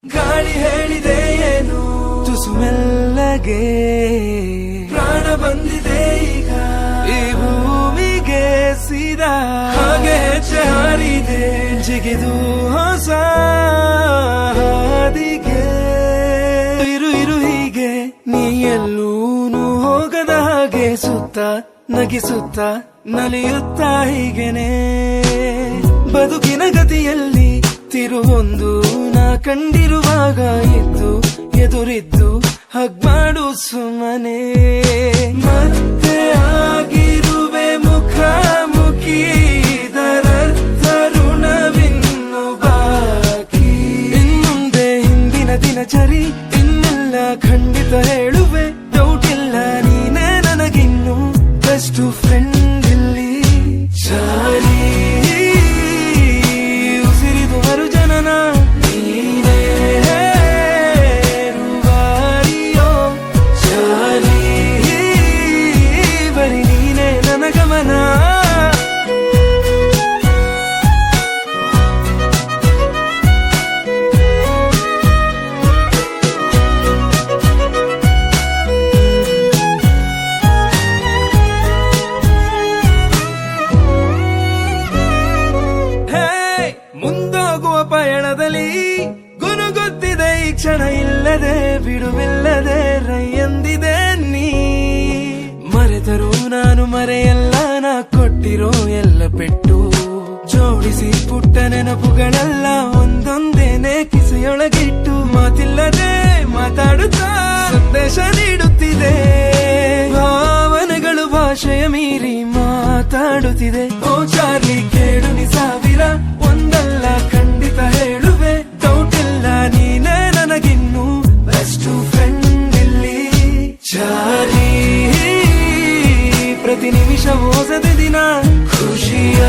ಗಾಳಿ ಹೇಳಿದೆ ಏನು ತುಸು ಮೆಲ್ಲಗೆ ಪ್ರಾಣ ಬಂದಿದೆ ಈಗ ಈ ಭೂಮಿಗೆ ಸೀದಾ ಹಾಗೆ ಹೆಜ್ಜೆ ಹಾರಿದೆ ಜಿಗಿದು ಹೊಸ ಹಾದಿಗೆ ಇರು ಇರು ಹೀಗೆ ನೀ ಎಲ್ಲೂನು ಹೋಗದ ಹಾಗೆ ಸುತ್ತ ನಗಿಸುತ್ತ ನಲಿಯುತ್ತ ಹೀಗೆನೆ ಬದುಕಿನ ಗತಿಯಲ್ಲಿ ತಿರುವೊಂದು ನಾ ಕಂಡಿರುವಾಗ ಇದ್ದು ಎದುರಿದ್ದು ಹಗ್ಮಾಡು ಸುಮ್ಮನೆ ಮತ್ತೆ ಆಗಿರುವೆ ಮುಖಾಮುಖಿ ಇದರರ್ಥ ಋಣವಿನ್ನು ಬಾಕಿ ಇನ್ನುಂದೆ ಹಿಂದಿನ ದಿನಚರಿ ಇನ್ನೆಲ್ಲ ಖಂಡಿತ ಹೇಳುವೆ ಡೌಟ್ ಇಲ್ಲ ನೀನೇ ನನಗಿನ್ನು ಬೆಸ್ಟ್ ಫ್ರೆಂಡ್ ಇಲ್ಲಿ ಚಾಲಿ ಮುಂದೋಗುವ ಪಯಣದಲ್ಲಿ ಗುನುಗುತ್ತಿದೆ ಈ ಕ್ಷಣ ಇಲ್ಲದೆ ಬಿಡುವಿಲ್ಲದೆ ರೈಯಂದಿದೆ ನೀ ಮರೆತರೂ ನಾನು ಮರೆಯಲ್ಲ ನಾ ಕೊಟ್ಟಿರೋ ಎಲ್ಲ ಪೆಟ್ಟು ಜೋಡಿಸಿ ಪುಟ್ಟ ನೆನಪುಗಳೆಲ್ಲ ಒಂದೊಂದೇನೆ ಕಿಸೆಯೊಳಗಿಟ್ಟು ಮಾತಿಲ್ಲದೆ ಮಾತಾಡುತ್ತಾ ಸಂದೇಶ ನೀಡುತ್ತಿದೆ ಭಾವನೆಗಳು ಭಾಷೆಯ ಮೀರಿ ಮಾತಾಡುತ್ತಿದೆ ಓ ಚಾರ್ಲಿ ಕೇಳು ನೀ ಸಾವಿರ ಒಂದಲ್ಲ ಖಂಡಿತ ಹೇಳುವೆ ಡೌಟ್ ಇಲ್ಲ ನೀನೇ ನನಗಿನ್ನು ಬೆಸ್ಟ್ ಫ್ರೆಂಡ್ ಇಲ್ಲಿ ಚಾರ್ಲಿ ಪ್ರತಿ ನಿಮಿಷ ಹೊಸದ ದಿನ ಖುಷಿಯ